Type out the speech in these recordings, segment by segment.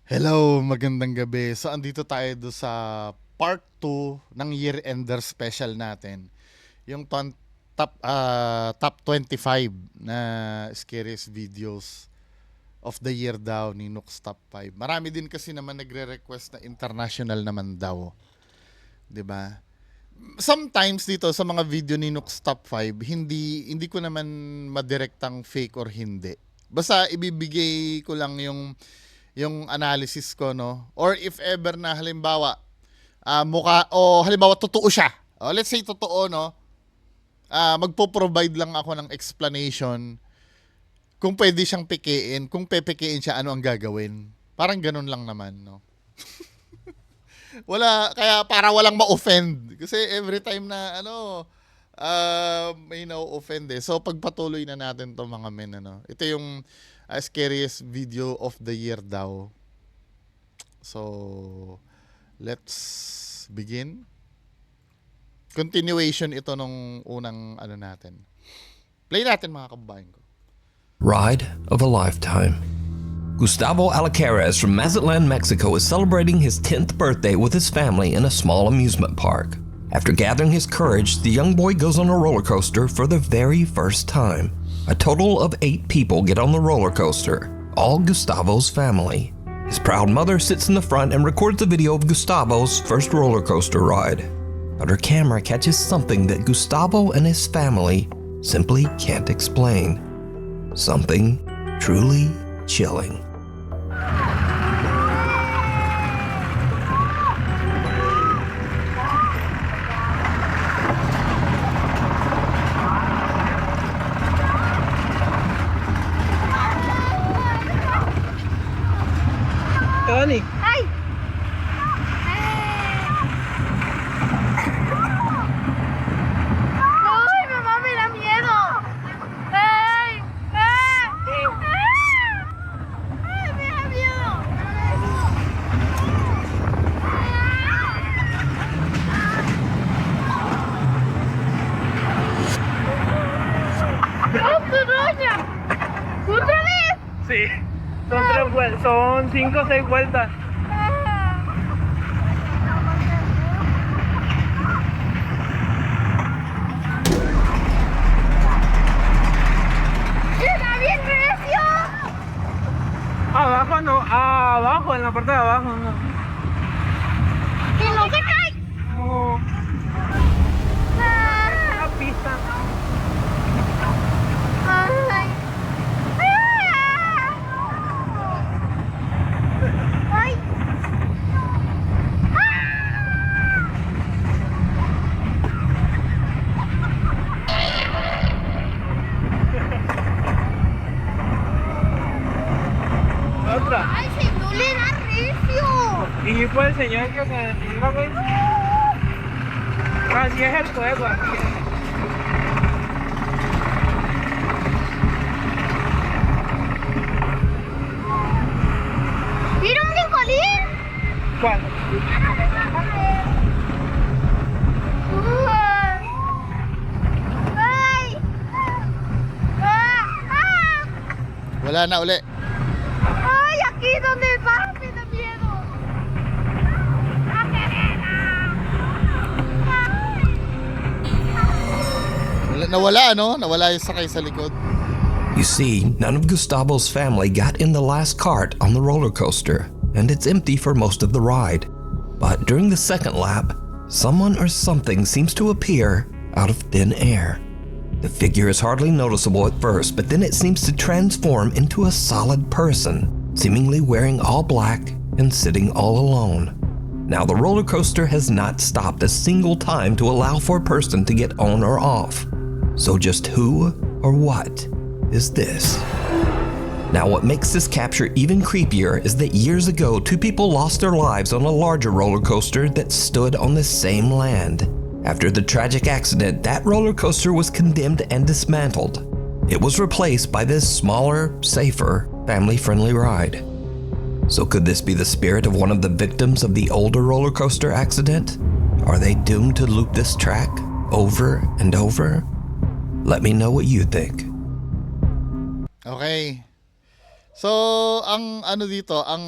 Hello, magandang gabi. So andito tayo sa part 2 ng year-ender special natin. Yung top 25 na scariest videos of the year daw ni Nooks Top 5. Marami din kasi naman nagre-request na international naman daw, 'di ba? Sometimes dito sa mga video ni Nooks Top 5, hindi ko naman madirektang fake or hindi. Basta ibibigay ko lang yung analysis ko, no? Or if ever na halimbawa mukha o halimbawa totoo siya. Let's say totoo, no? Magpo-provide lang ako ng explanation kung pwede siyang pikiin, kung pepekiin siya, ano ang gagawin. Parang ganun lang naman, no? Kaya para walang ma-offend. Kasi every time na may na-offend eh. So pagpatuloy na natin to mga men, ano. Ito yung scariest video of the year daw. So let's begin. Continuation ito nung unang natin. Play natin mga kababayan ko. Ride of a lifetime. Gustavo Alcaraz from Mazatlan, Mexico is celebrating his 10th birthday with his family in a small amusement park. After gathering his courage, the young boy goes on a roller coaster for the very first time. A total of 8 people get on the roller coaster, all Gustavo's family. His proud mother sits in the front and records the video of Gustavo's first roller coaster ride. But her camera catches something that Gustavo and his family simply can't explain. Something truly chilling. Tony. ¡Ay! ¡Ay, mamá, me da miedo! ¡Ay! ¡Ay! ¡Ay, me da miedo! ¡Oh, tu doña! ¿Otra vez? Sí. Son 5 o 6 vueltas. ¡Está bien recio! Abajo no, abajo, en la parte de abajo no. ¡Que no se cae! No, la pista. ¡Ay! ¡Ay! Otra. ¡Ay, si no le da recio! Y fue el señor que se iba a ver. Así es el juego. Así es. ¿Vieron un brincolín? ¿Cuál? ¡Ay! Wala na uli. ¡Ay, aquí donde va! ¡Me da miedo! Nawala, no? Nawala yung sakay sa likod. You see, none of Gustavo's family got in the last cart on the roller coaster, and it's empty for most of the ride. But during the second lap, someone or something seems to appear out of thin air. The figure is hardly noticeable at first, but then it seems to transform into a solid person, seemingly wearing all black and sitting all alone. Now, the roller coaster has not stopped a single time to allow for a person to get on or off. So just who or what is this? Now, what makes this capture even creepier is that years ago, 2 people lost their lives on a larger roller coaster that stood on the same land. After the tragic accident, that roller coaster was condemned and dismantled. It was replaced by this smaller, safer, family-friendly ride. So could this be the spirit of one of the victims of the older roller coaster accident? Are they doomed to loop this track over and over? Let me know what you think. Okay. So, ang ano dito, ang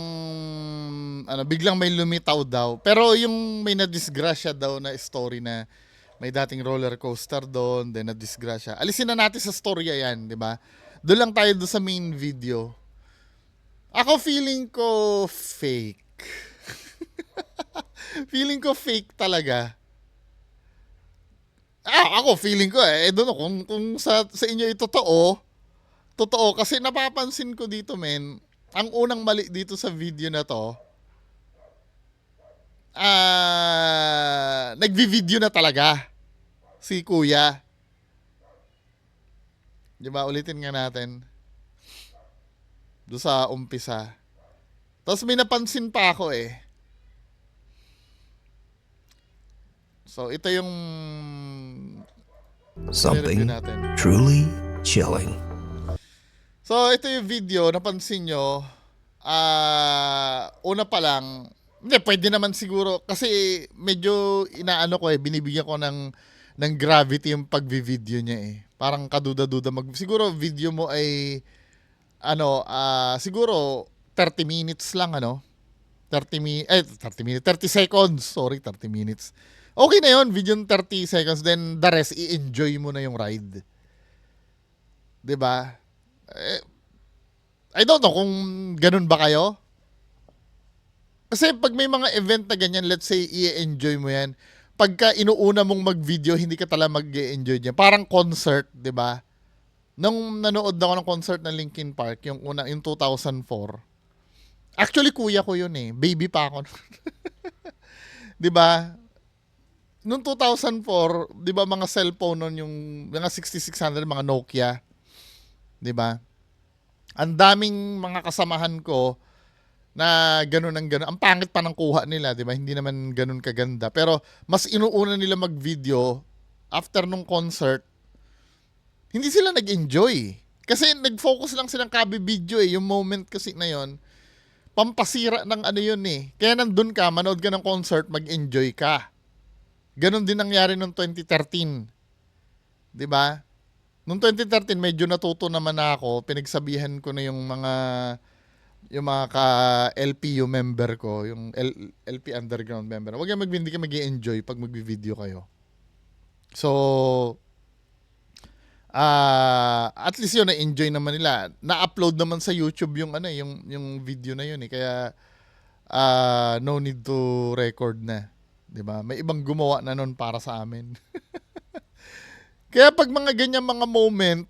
biglang may lumitaw daw. Pero yung may nadisgrasya daw na story na may dating roller coaster doon, then nadisgrasya. Alisin na natin sa storya yan, di ba? Doon lang tayo doon sa main video. Ako feeling ko fake. Feeling ko fake talaga. Ako feeling ko doon kung sa inyo ito totoo kasi napapansin ko dito men, ang unang mali dito sa video na to, nagvi-video na talaga si Kuya. Di ba? Ulitin nga natin. Doon sa umpisa. Tapos may napansin pa ako So, ito yung Something review natin. truly chilling. So, ito yung video. Napansin nyo. Una pa lang, hindi, pwede naman siguro. Kasi medyo inaano ko binibigyan ko ng gravity yung pagvi-video niya Parang kaduda-duda. Siguro video mo ay, siguro 30 minutes lang, 30 seconds. Sorry, 30 minutes. Okay na yun, video 30 seconds. Then the rest, i-enjoy mo na yung ride. 'Di ba? I don't know kung ganun ba kayo. Kasi pag may mga event na ganyan, let's say, i-enjoy mo yan. Pagka inuuna mong mag-video, hindi ka talaga mag-enjoy niya. Parang concert, 'di ba? Nung nanood ako ng concert ng Linkin Park, yung 2004. Actually, kuya ko yun Baby pa ako. 'Di ba? Noong 2004, 'di ba mga cellphone noon yung mga 6600, mga Nokia, 'di ba? Ang daming mga kasamahan ko na ganun ang ganun. Ang pangit pa ng kuha nila, 'di ba? Hindi naman ganun kaganda. Pero mas inuuna nila mag-video after nung concert. Hindi sila nag-enjoy. Kasi nag-focus lang silang kabi-video yung moment kasi na yon. Pampasira ng ano yun Kaya nandun ka, manood ka ng concert, mag-enjoy ka. Ganon din nangyari noong 2013. 'Di ba? Noong 2013 medyo natuto naman ako, pinagsabihan ko na yung mga ka-LPU member ko, yung LP Underground member. Huwag kayong hindi kayo mag-i-enjoy pag mag-video kayo. So, at least yun, na-enjoy naman nila. Na-upload naman sa YouTube yung yung video na yun Kaya no need to record na. 'Di ba? May ibang gumawa na nun para sa amin. Kaya pag mga ganyan mga moment,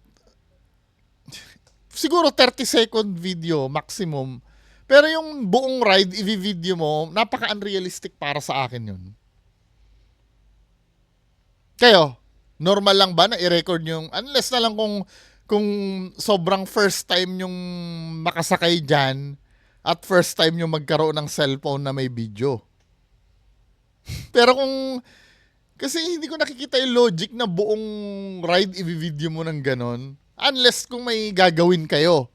siguro 30-second video maximum. Pero yung buong ride i-video mo, napaka-unrealistic para sa akin yun. Kayo, normal lang ba na i-record yung, unless na lang kung sobrang first time yung makasakay dyan at first time yung magkaroon ng cellphone na may video. Pero kasi hindi ko nakikita yung logic na buong ride i-video mo ng ganon. Unless kung may gagawin kayo.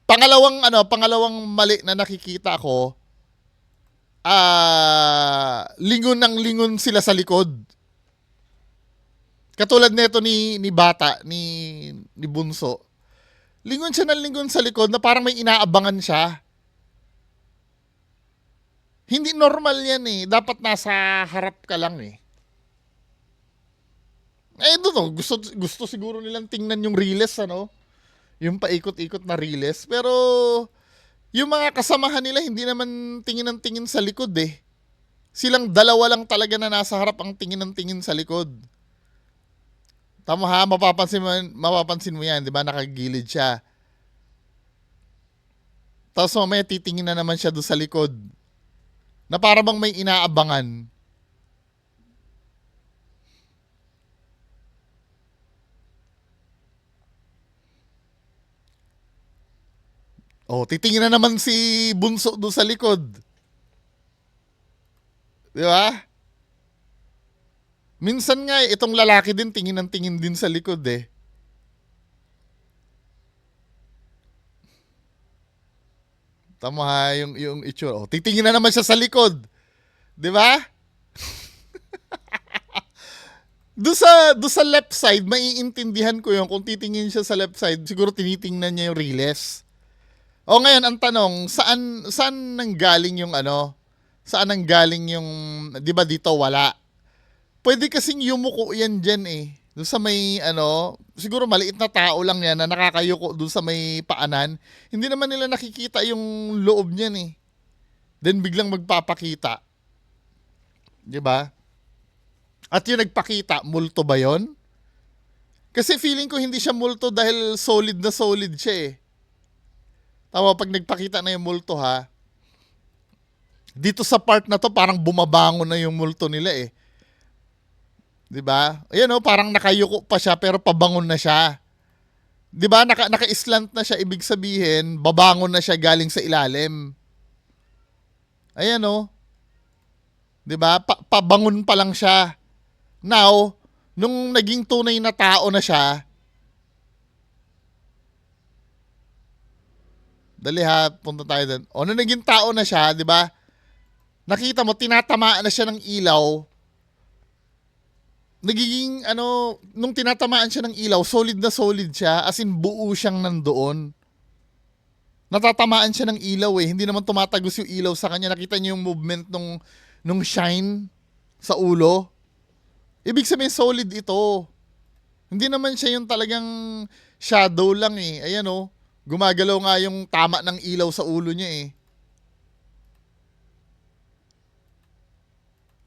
Pangalawang mali na nakikita ko, lingon ng lingon sila sa likod. Katulad nito ni Bata, ni Bunso. Lingon siya ng lingon sa likod na parang may inaabangan siya. Hindi normal yan Dapat nasa harap ka lang doon gusto siguro nilang tingnan yung reels, yung paikot-ikot na reels. Pero, yung mga kasamahan nila, hindi naman tingin ng tingin sa likod Silang dalawa lang talaga na nasa harap ang tingin ng tingin sa likod. Tama ha, mapapansin mo yan, di ba? Nakagilid siya. Tapos mamaya titingin na naman siya doon sa likod. Na para bang may inaabangan. Titingin na naman si Bunso doon sa likod. Di ba? Minsan nga itong lalaki din tingin ng tingin din sa likod Tama ha, yung itsura. Titingin na naman siya sa likod. 'Di ba? Doon sa left side, maiintindihan ko yung kung titingin siya sa left side, siguro tinitingnan niya yung reels. O ngayon, ang tanong, saan nanggaling yung ano? Saan nanggaling yung, di ba dito wala? Pwede kasing yumuko yan dyan eh. Doon sa may ano, siguro maliit na tao lang yan na nakakayuko doon sa may paanan. Hindi naman nila nakikita yung loob niyan eh. Then biglang magpapakita. Di ba? At yung nagpakita, multo ba yon? Kasi feeling ko hindi siya multo dahil solid na solid siya eh. Tama, pag nagpakita na yung multo ha, dito sa part na to parang bumabangon na yung multo nila eh. 'Di ba? Ayan oh, parang nakayuko pa siya pero pabangon na siya. 'Di ba? Naka-islant na siya, ibig sabihin, babangon na siya galing sa ilalim. Ayan oh. 'Di ba? Pabangon pa lang siya. Now, nung naging tunay na tao na siya, dali ha, punta tayo doon. O, nung naging tao na siya, 'di ba? Nakita mo, tinatamaan na siya ng ilaw. Nagiging, ano, nung tinatamaan siya ng ilaw, solid na solid siya, as in buo siyang nandoon. Natatamaan siya ng ilaw eh, hindi naman tumatagos yung ilaw sa kanya. Nakita niyo yung movement nung shine sa ulo. Ibig sabihin, solid ito. Hindi naman siya yung talagang shadow lang eh. Ayan oh, gumagalaw nga yung tama ng ilaw sa ulo niya eh.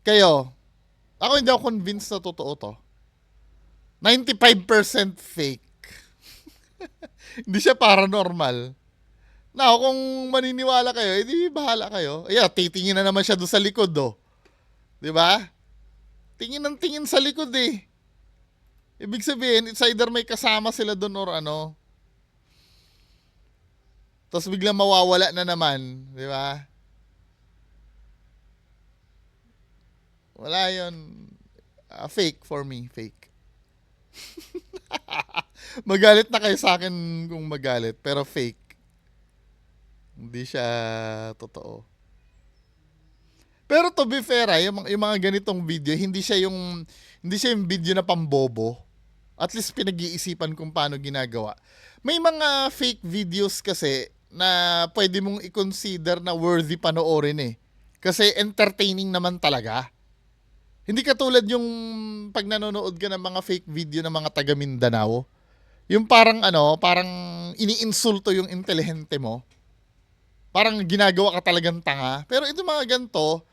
Kayo, ako hindi ako convinced na totoo to. 95% fake. Hindi siya paranormal. Now, kung maniniwala kayo, edi bahala kayo. Ayan, titingin na naman siya doon sa likod, oh. 'Di ba? Tingin ng tingin sa likod eh. Ibig sabihin, it's either may kasama sila doon or ano. Tapos biglang mawawala na naman, 'di ba? Wala yun. Fake for me. Fake. Magalit na kayo sa akin kung magalit. Pero fake. Hindi siya totoo. Pero to be fair, yung mga ganitong video, hindi siya yung video na pambobo. At least pinag-iisipan kung paano ginagawa. May mga fake videos kasi na pwede mong i-consider na worthy panoorin eh. Kasi entertaining naman talaga. Hindi katulad yung pag nanonood ka ng mga fake video ng mga taga Mindanao. Yung parang parang iniinsulto yung intelihente mo. Parang ginagawa ka talagang tanga. Pero ito mga ganito,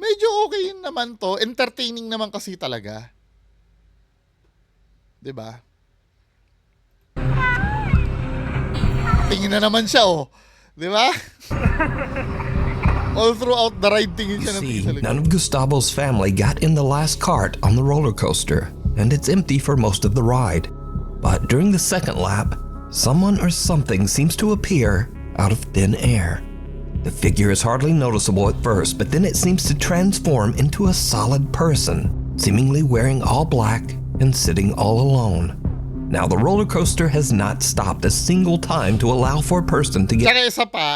medyo okay naman to. Entertaining naman kasi talaga. 'Di ba? Tingin na naman siya oh. 'Di ba? All throughout the ride, tingin siya ng tingin See, sa likod. none of Gustavo's family got in the last cart on the roller coaster, and it's empty for most of the ride. But during the second lap, someone or something seems to appear out of thin air. The figure is hardly noticeable at first, but then it seems to transform into a solid person, seemingly wearing all black and sitting all alone. Now, the roller coaster has not stopped a single time to allow for a person to get Tsaka isa pa,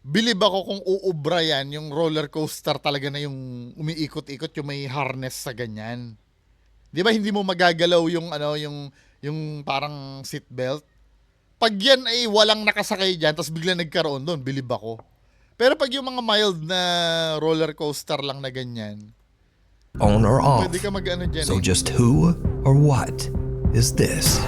bilib ako kung uubra yan, yung roller coaster talaga na yung umiikot-ikot, yung may harness sa ganyan. Di ba hindi mo magagalaw yung parang seatbelt? Pag yan ay walang nakasakay dyan, tapos bigla nagkaroon doon, bilib ako. Pero pag yung mga mild na roller coaster lang na ganyan, on or off. pwede ka mag-ano dyan So eh. just who or what is this?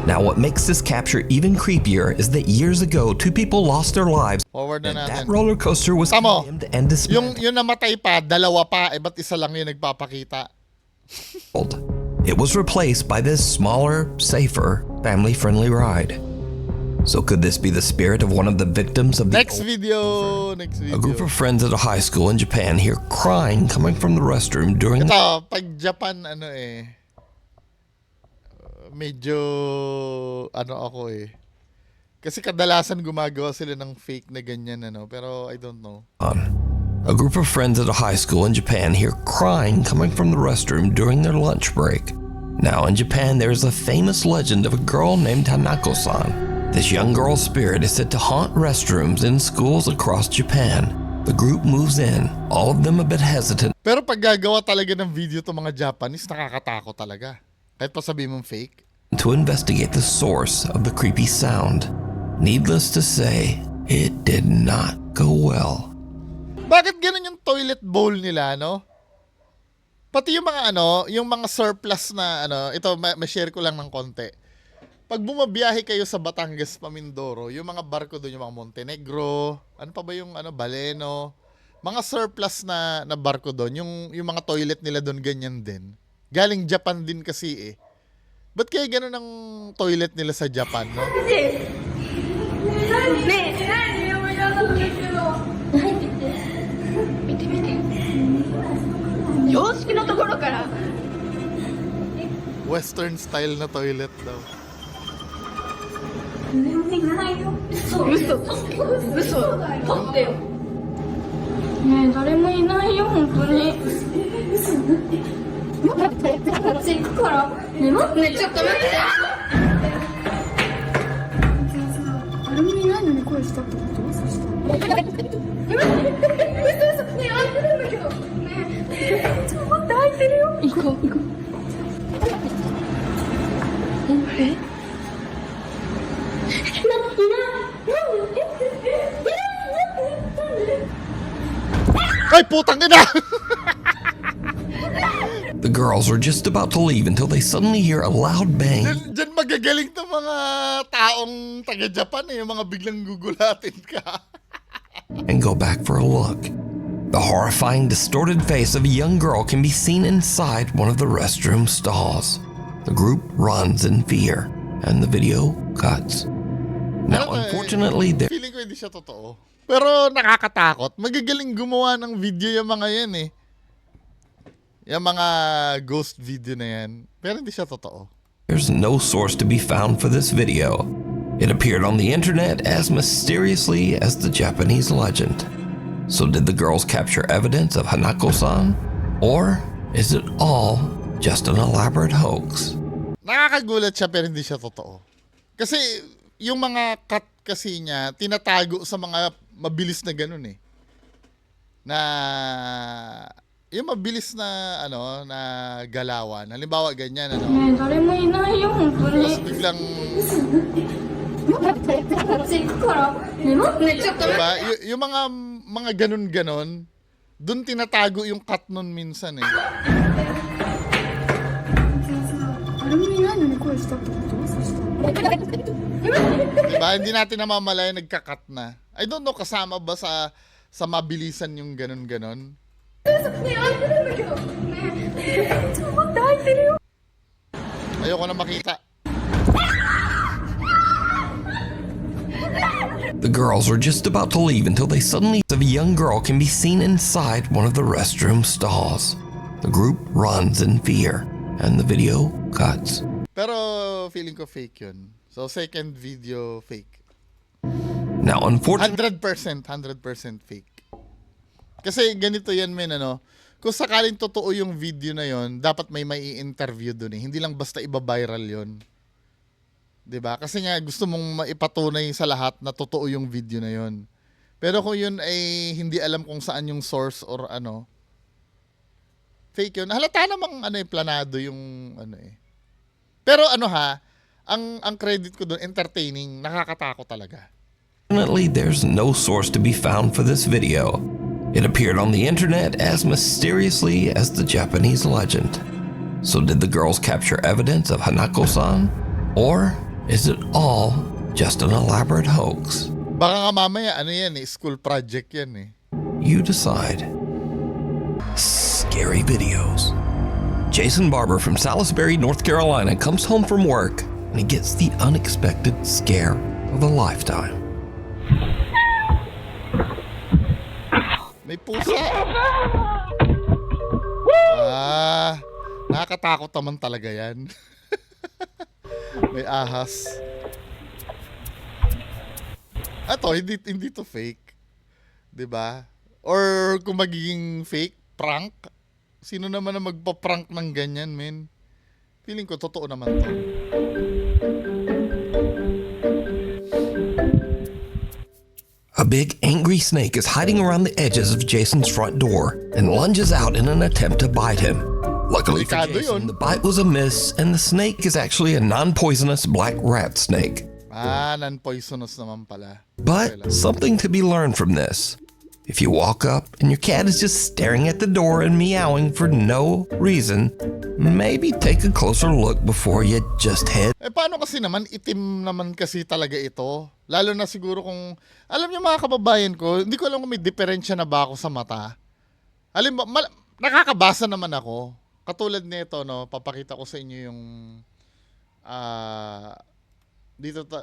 Now, what makes this capture even creepier is that years ago, two people lost their lives. Forward na And that natin. roller coaster was Tamo, condemned and dismantled. yung namatay pa, dalawa pa, ba't isa lang yung nagpapakita? It was replaced by this smaller, safer, family-friendly ride. So could this be the spirit of one of the victims of the Next video. A group of friends at a high school in Japan hear crying coming from the restroom during Ito, pag Japan, medyo, ako eh. Kasi kadalasan gumagawa sila ng fake na ganyan, pero I don't know. A group of friends at a high school in Japan hear crying coming from the restroom during their lunch break. Now in Japan, there is a famous legend of a girl named Hanako-san. This young girl's spirit is said to haunt restrooms in schools across Japan. The group moves in, all of them a bit hesitant Pero pag gagawa talaga ng video to mga Japanese, nakakatakot talaga. Kahit pa sabihin mong fake. to investigate the source of the creepy sound. Needless to say, it did not go well. Bakit ganun yung toilet bowl nila, no? Pati yung mga yung mga surplus na ito ma-share ko lang ng konti. Pag bumabiyahe kayo sa Batangas pa Mindoro, yung mga barko doon, yung mga Montenegro, ano pa ba yung Baleno, mga surplus na barko doon, yung mga toilet nila doon ganyan din. Galing Japan din kasi eh. Ba't kaya ganun ang toilet nila sa Japan, no? ねえ、何もいらないんだけど。入ってきて。見て見て。洋式のところから。 Western style na toilet daw. 嘘。嘘。撮ってよ。ねえ、誰もいないよ、本当に。待って、こっち行くから。ね、待って、ちょっと待って。誰もいないのに声したってことそしたら。嘘。ねえ、開いてるんだけど。ねえ、ちょっと待って、開いてるよ。行こう。え？ Ay, putang ina! The girls were just about to leave until they suddenly hear a loud bang. Diyan magagaling to mga taong taga-Japan eh, yung mga biglang gugulatin ka. And go back for a look. The horrifying, distorted face of a young girl can be seen inside one of the restroom stalls. The group runs in fear, and the video cuts. Now, unfortunately, there. Feeling ko hindi siya totoo. Pero nakakatakot. Magagaling gumawa ng video yung mga yan eh. Yung mga ghost video na yan. Pero hindi siya totoo. There's no source to be found for this video. It appeared on the internet as mysteriously as the Japanese legend. So did the girls capture evidence of Hanako-san? Or is it all just an elaborate hoax? Nakakagulat siya pero hindi siya totoo. Kasi yung mga cut kasi niya, tinatago sa mga mabilis na ganun eh. Na yung mabilis na na galawan. Halimbawa ganyan Ne, 誰もいないよ、本当に。 Tapos biglang 待って、こっち行くから。ね、待って、ちょっと待って。 diba? Yung mga ganun-ganon, dun tinatago yung cut nun minsan eh. 誰もいないのに声したってことそしたら。 Diba? Hindi natin namamalaya nagka-cut na. I don't know, kasama ba sa mabilisan yung ganun-ganon? ね、開いてるんだけど。ね、ちょっと待って、開いてるよ。 Ayoko na makita. The girls were just about to leave until they suddenly a young girl can be seen inside one of the restroom stalls. The group runs in fear, and the video cuts. Pero feeling ko fake yun. So second video fake. Now, unfortunately, 100% fake. Kasi ganito yan men kung sakaling totoo yung video na yon, dapat may mai-interview dun eh. Hindi lang basta iba-viral yon. 'Di ba? Kasi nga gusto mong maipatunay sa lahat na totoo yung video na yon. Pero kung yun ay hindi alam kung saan yung source or fake yun. Halata namang planado yung eh. Pero ang credit ko doon, entertaining, nakakatakot talaga. there's no source to be found for this video. It appeared on the internet as mysteriously as the Japanese legend. So did the girls capture evidence of Hanako-san? Or is it all just an elaborate hoax? Baka nga mamaya, yan eh, school project yan eh. You decide. Scary videos. Jason Barber from Salisbury, North Carolina comes home from work and he gets the unexpected scare of a lifetime. May pusa. Nakakatakot naman talaga yan. May ahas. Ato, hindi to fake. 'Di ba? Or kung magiging fake, prank. Sino naman na magpa-prank ng ganyan, men? Feeling ko totoo naman to. A big, angry snake is hiding around the edges of Jason's front door and lunges out in an attempt to bite him. Luckily for Delikado Jason, yun. the bite was a miss, and the snake is actually a non-poisonous black rat snake. Non-poisonous naman pala. Okay But lang. something to be learned from this. If you walk up and your cat is just staring at the door and meowing for no reason, maybe take a closer look before you just head Paano kasi naman, itim naman kasi talaga ito. Lalo na siguro kung, alam niyo mga kababayan ko, hindi ko alam kung may diferensya na ba ako sa mata. Alam mo, nakakabasa naman ako. Katulad nito, no, papakita ko sa inyo yung,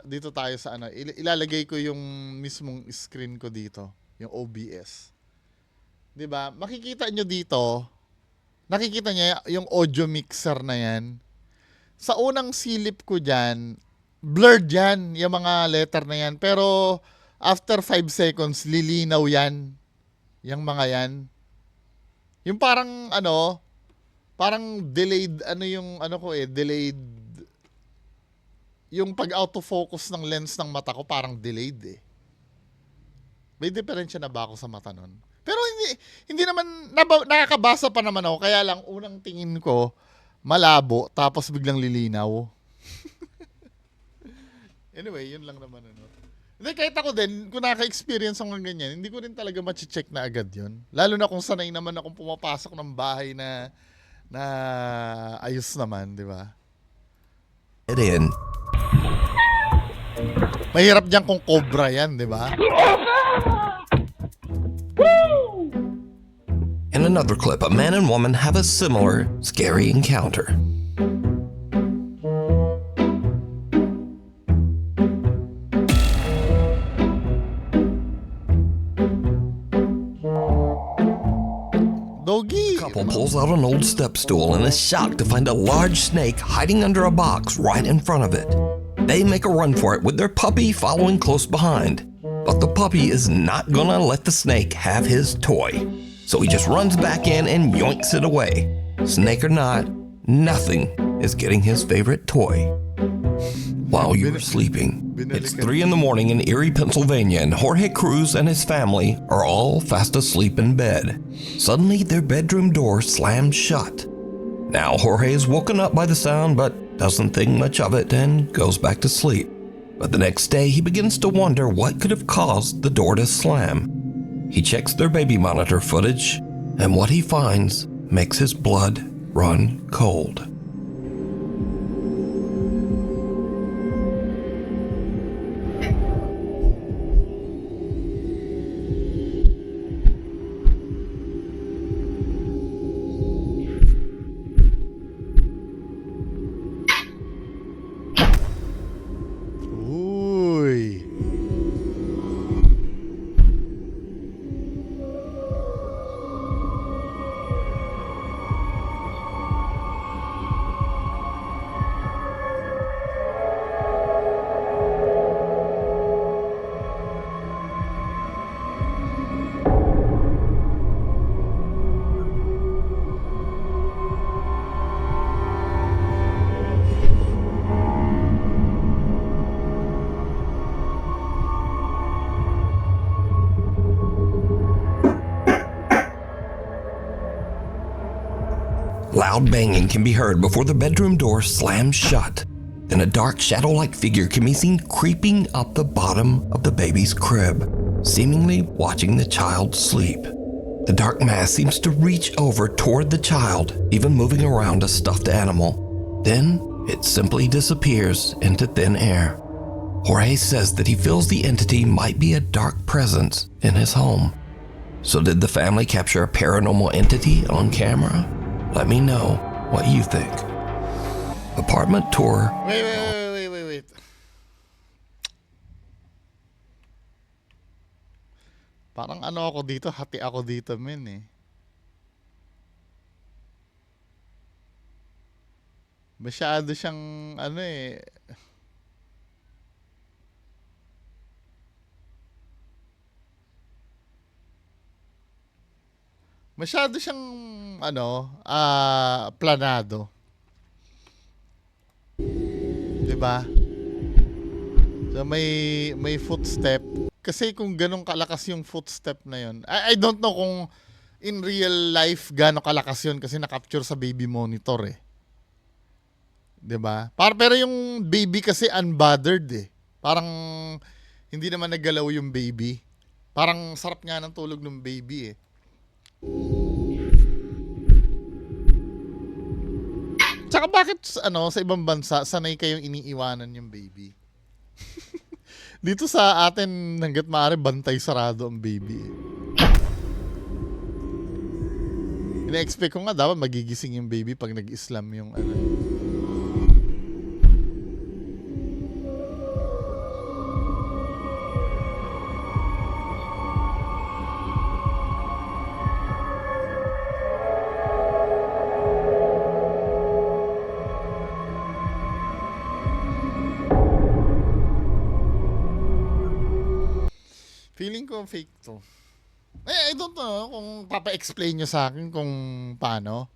dito tayo sa ano, ilalagay ko yung mismong screen ko dito, yung OBS. 'Di ba? Makikita nyo dito, nakikita niya yung audio mixer na yan. Sa unang silip ko diyan, blurred yan, yung mga letter na yan. Pero after 5 seconds, lilinaw yan. Yung mga yan. Yung parang ano, parang delayed, ano yung ano ko delayed. Yung pag autofocus ng lens ng mata ko parang delayed May diferensya na ba ako sa mata nun? Pero hindi naman, nakakabasa pa naman ako. Kaya lang, unang tingin ko, malabo, tapos biglang lilinaw. Anyway, yun lang naman. Hindi, kahit ako din, kung naka-experience ako ng ganyan, hindi ko rin talaga machi-check na agad yun. Lalo na kung sanay naman akong pumapasok ng bahay na ayos naman, di ba? in. Mahirap diyan kung cobra yan, di ba? In another clip, a man and woman have a similar scary encounter. Doggy! Couple pulls out an old step stool and is shocked to find a large snake hiding under a box right in front of it. They make a run for it with their puppy following close behind. But the puppy is not gonna let the snake have his toy. So he just runs back in and yoinks it away. Snake or not, nothing is getting his favorite toy. While you were sleeping, it's 3 in the morning in Erie, Pennsylvania, and Jorge Cruz and his family are all fast asleep in bed. Suddenly, their bedroom door slams shut. Now, Jorge is woken up by the sound, but doesn't think much of it and goes back to sleep. But the next day, he begins to wonder what could have caused the door to slam. He checks their baby monitor footage, and what he finds makes his blood run cold. Uy! Loud banging can be heard before the bedroom door slams shut. Then a dark shadow-like figure can be seen creeping up the bottom of the baby's crib, seemingly watching the child sleep. The dark mass seems to reach over toward the child, even moving around a stuffed animal. Then it simply disappears into thin air. Jorge says that he feels the entity might be a dark presence in his home. So did the family capture a paranormal entity on camera? Let me know what you think. Apartment tour. Wait. Parang ano ako dito, hati ako dito, men. Masyado siyang, Masyado siyang, planado. 'Di ba? So may footstep. Kasi kung ganong kalakas yung footstep na yun, I don't know kung in real life gano'ng kalakas yun kasi na-capture sa baby monitor 'Di ba? Pero yung baby kasi unbothered Parang hindi naman naggalaw yung baby. Parang sarap nga ng tulog ng baby eh. Tsaka bakit sa ibang bansa sanay kayong iniiwanan yung baby? Dito sa atin hangga't maaari bantay sarado ang baby eh. Ina-expect ko nga dapat magigising yung baby pag nag-Islam yung ano. Feeling ko fake to. I don't know kung papa-explain nyo sa akin kung paano.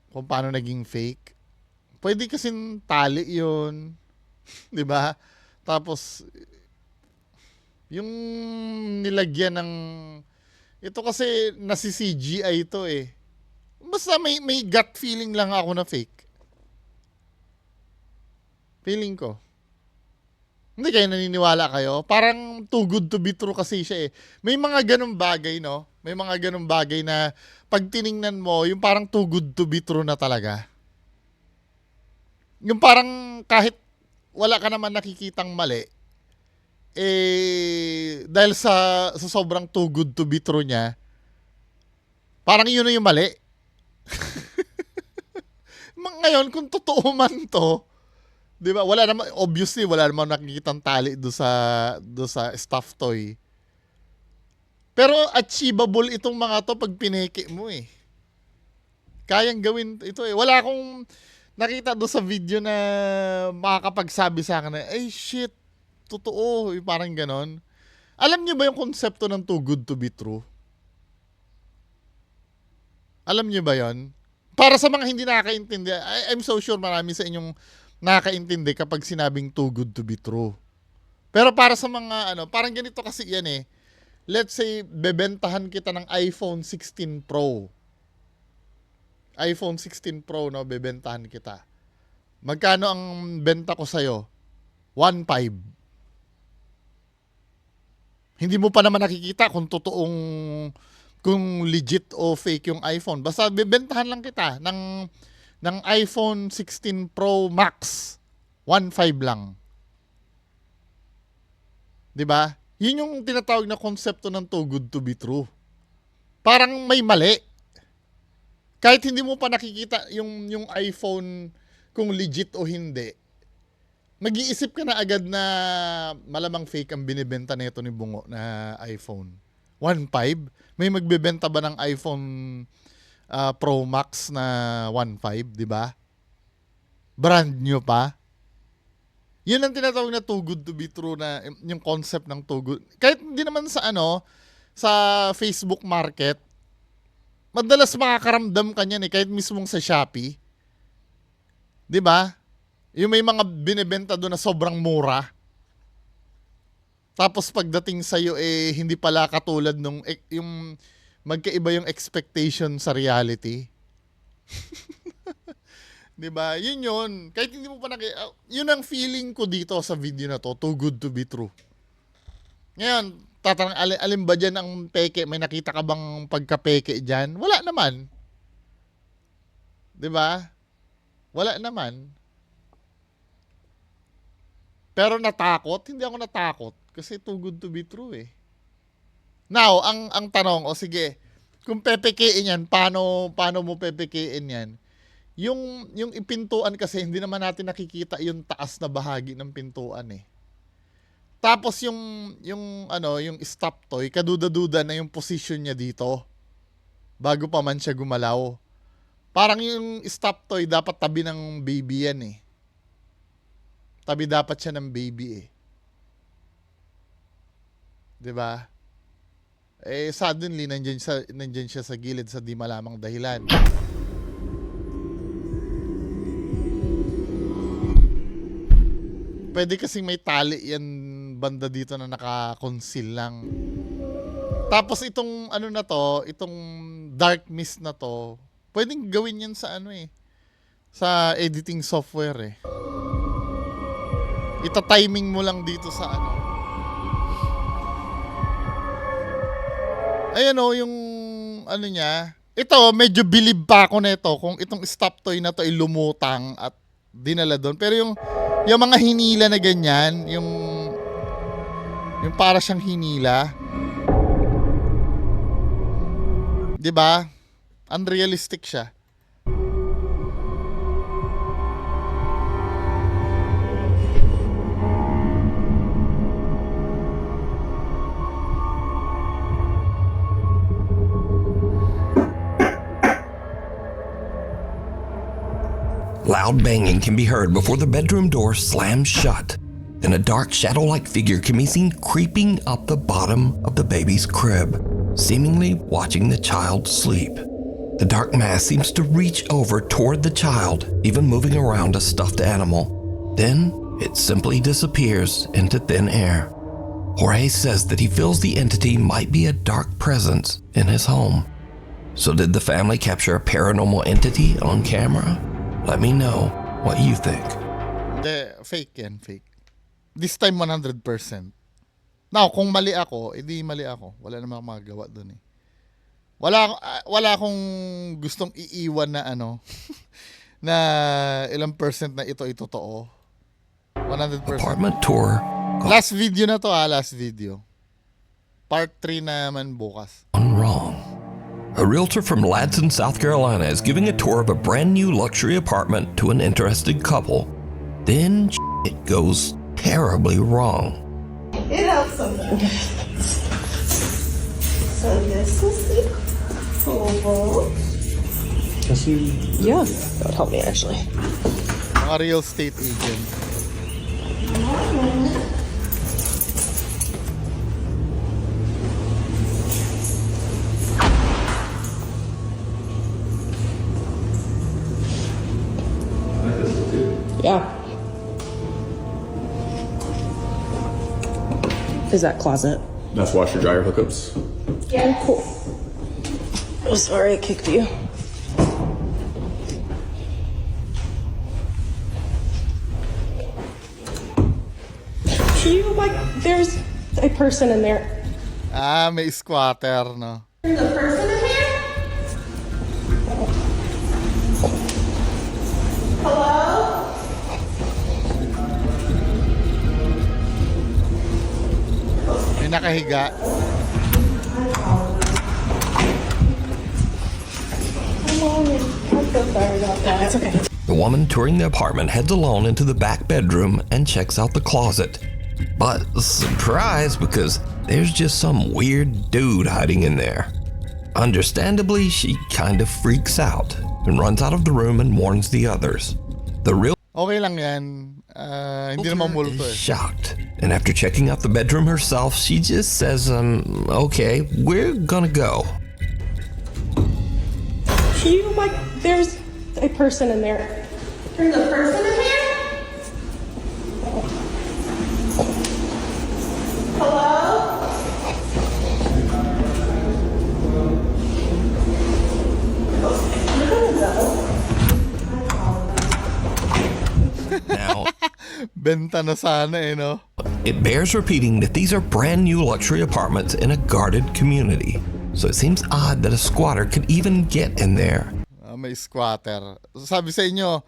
Kung paano naging fake. Pwede kasing tali yun. 'Di ba? Tapos, yung nilagyan ng... Ito kasi nasi CGI ito eh. Basta may gut feeling lang ako na fake. Feeling ko. Hindi kayo naniniwala kayo? Parang too good to be true kasi siya eh. May mga ganung bagay, no? May mga ganung bagay na pag tiningnan mo, yung parang too good to be true na talaga. Yung parang kahit wala ka naman nakikitang mali, eh, dahil sa sobrang too good to be true niya, parang yun na yung mali. Ngayon, kung totoo man to, di ba? Obviously, wala namang nakikitang tali do sa stuffed toy. Pero achievable itong mga to pag pineke mo eh. Kayang gawin ito eh. Wala akong nakita do sa video na makakapagsabi sa akin na, ay shit, totoo. Parang ganon. Alam niyo ba yung konsepto ng too good to be true? Alam niyo ba yon? Para sa mga hindi nakakaintindi, I'm so sure marami sa inyong nakakaintindi kapag sinabing too good to be true. Pero para sa mga parang ganito kasi yan eh. Let's say, bebentahan kita ng iPhone 16 Pro. iPhone 16 Pro, no, bebentahan kita. Magkano ang benta ko sa'yo? 1.5. Hindi mo pa naman nakikita kung kung legit o fake yung iPhone. Basta bebentahan lang kita ng iPhone 16 Pro Max. 1.5 lang. 'Di ba? Yun yung tinatawag na konsepto ng too good to be true. Parang may mali. Kahit hindi mo pa nakikita yung iPhone kung legit o hindi, mag-iisip ka na agad na malamang fake ang binibenta nito ni Bungo na iPhone. 1.5? May magbebenta ba ng iPhone Pro Max na 1.5, di ba? Brand new pa. Yun ang tinatawag na too good to be true, na yung concept ng too good. Kahit hindi naman sa Facebook Market, madalas makakaramdam ka niyan eh, kahit mismong sa Shopee. 'Di ba? Yung may mga binebenta doon na sobrang mura. Tapos pagdating sa iyo eh hindi pala katulad nung yung magkaiba yung expectation sa reality. 'Di ba? Yun. Kahit hindi mo pa yun ang feeling ko dito sa video na to, too good to be true. Ngayon, tatanong alin ba dyan ang peke? May nakita ka bang pagka-peke dyan? Wala naman. 'Di ba? Wala naman. Pero natakot? Hindi ako natakot. Kasi too good to be true eh. Now, ang tanong, sige, kung pepekein yan, paano mo pepekein yan? Yung ipintuan kasi, hindi naman natin nakikita yung taas na bahagi ng pintuan eh. Tapos yung stop toy, kaduda-duda na yung position niya dito. Bago pa man siya gumalaw. Parang yung stop toy, dapat tabi ng baby yan eh. Tabi dapat siya ng baby eh. 'Di ba? Eh suddenly nandiyan siya sa gilid sa di malamang dahilan. Pwede kasing may tali yan banda dito na naka-conceal lang. Tapos itong itong dark mist na to, pwedeng gawin yan sa sa editing software eh. ita-timing mo lang dito sa ano. Ayan o, yung ano niya. Ito, medyo bilib pa ako nito kung itong stop toy na to ay lumutang at dinala doon. Pero yung mga hinila na ganyan, yung para siyang hinila. 'Di ba? Unrealistic siya. Loud banging can be heard before the bedroom door slams shut. Then a dark shadow-like figure can be seen creeping up the bottom of the baby's crib, seemingly watching the child sleep. The dark mass seems to reach over toward the child, even moving around a stuffed animal. Then it simply disappears into thin air. Jorge says that he feels the entity might be a dark presence in his home. So did the family capture a paranormal entity on camera? Let me know what you think. Hindi, fake yan, fake. This time 100%. Now, kung mali ako, edi mali ako. Wala namang magagawa doon eh. Wala akong gustong iiwan na ano, na ilang percent na ito totoo. 100%. Apartment tour Last video na to last video. Part 3 naman bukas. gone wrong. A realtor from Ladson, South Carolina is giving a tour of a brand new luxury apartment to an interested couple. Then it goes terribly wrong. It helps sometimes. So this is the oval. Yeah, that would help me actually. Mga real estate agent. Yeah. Is that closet? That's washer dryer hookups. Yeah. Cool. Oh, sorry, I kicked you. Like, there's a person in there. May squatter, no? There's a person in there? Hello? May nakahiga. I'm so sorry about that. It's okay. The woman touring the apartment heads alone into the back bedroom and checks out the closet. But surprise, because there's just some weird dude hiding in there. Understandably, she kind of freaks out and runs out of the room and warns the others. The real Okay lang yan. Hindi naman multo is eh. shocked, and after checking out the bedroom herself, she just says, okay, we're gonna go. Like, there's a person in there. There's a person in there? Hello? Now, Benta na sana eh, no? it bears repeating that these are brand new luxury apartments in a guarded community, so it seems odd that a squatter could even get in there. May squatter. Sabi sa inyo,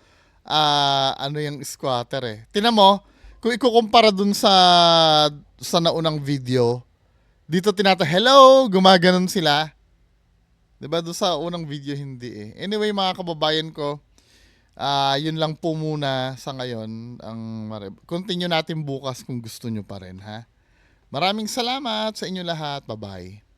ano yung squatter eh. Tingnan mo, kung ikukumpara dun sa naunang video, dito hello, gumaganon sila. Diba doon sa unang video hindi eh. Anyway mga kababayan ko, yun lang po muna sa ngayon. Continue natin bukas kung gusto nyo pa rin ha. Maraming salamat sa inyo lahat. Bye-bye.